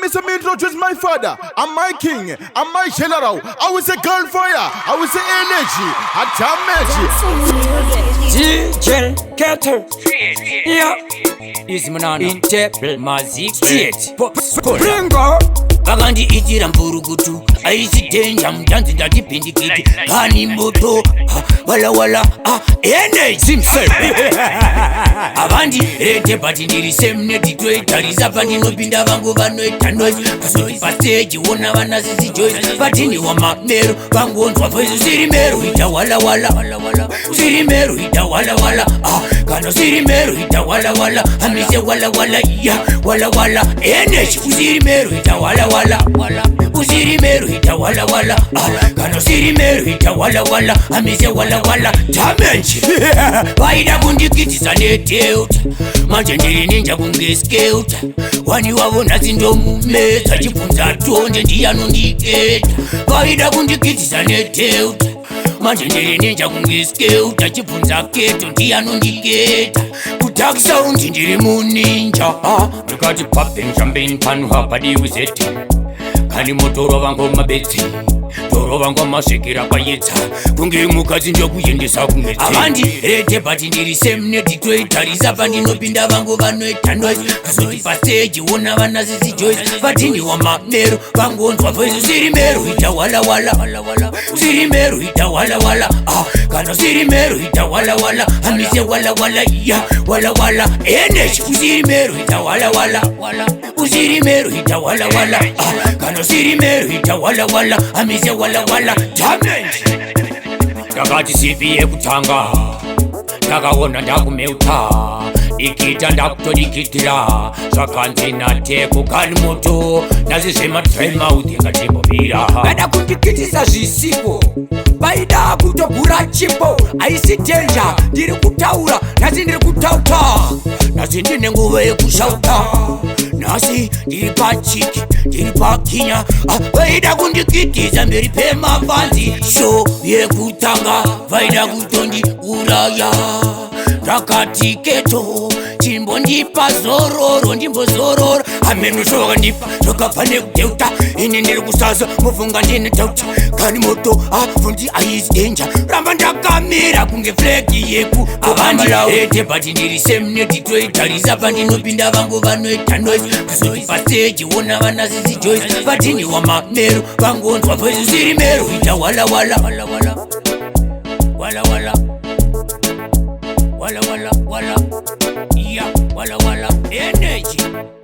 me say me introduce my father, and my king, and my general. I will say girl fire, I will say energy, DJ Cater. Yeah. Izmunana Intable Mazik State. Bringo. Bagandi itira mpurugutu aisi denja mjanzi ndati pindikiti Kani moto Walawala Ene Zimdancehall Abandi rete pati ndiri semne titwe Tariza pati nopinda vangu vano etanoise Kasoti pasteji wona wana sisi joise Patini wa mamero vangu onzwa faizu siri meru Hita walawala Siri meru hita walawala Kano siri meru hita walawala Amise walawala ya walawala Ene usiri meru hita walawala Usiri meru hita walawala Kano siri meru hita walawala Amise walawala Damage Vaida kundikitisa neteuta Manje ndiri ninja kungeskeuta Wani wavona zindo mumeza Chipunza tonde ndiyanondiketa Vaida kundikitisa neteuta Manje ndiri ninja kungeskeuta Chipunza keto ndiyanondiketa Kutakisa undi ndiri muninja Nikati popping champagne panu hapadi wizeti Kani motoro vango mabeti Toro vango masekira payetsa Kungi mukazi njo kuyendesa kumeti Avandi rete pati ndiri semne titwe Tariza pati nopinda vango vano etanoise Kasoti pasteji wona vana sisi joise Patini wa mamero vango onzwa faizu siri meru hita walawala Siri meru hita walawala Kano siri meru hita walawala Amise walawala ya walawala Enesh usiri meru hita walawala Usiri meru hita walawala Kano siri meru hita walawala Amise walawala Damage Ndakati sipiye kutanga Ndakaona ndakumeuta Ikita ndakutodikitira Swakanzi nateko kani moto Nazisema dry mouth yakatimbo mira Bada kundikitisa zisipo Baida kutogura chipo Aisi danger Ndiri kutaura Nazi ndiri kutauta Nazi ndine nguve yekusauta Nasi ndiri pachiki Ndiri pakinya Baida kundikitisa mberi pema fanzi Show yekutanga Baida kutondi uraya Rakati keto Chimbo ndipa zororo Ndimbo zororo Amenu shoga ndipa Shoga pane kuteuta Ini ndiri kusaza Mufunga ndine tauta Kani moto Fundi aisi danger Ramba ndakamira Kunge fleki yeku Avandi rete pati ndiri semne titwe Tariza pati nopinda vangu vano etanoise Kasoti pasteji wona vana sisi joise Patini wa mamero Vangu onzwa faizu siri meru Hita walawala Walawala, yeah, walawala, energy.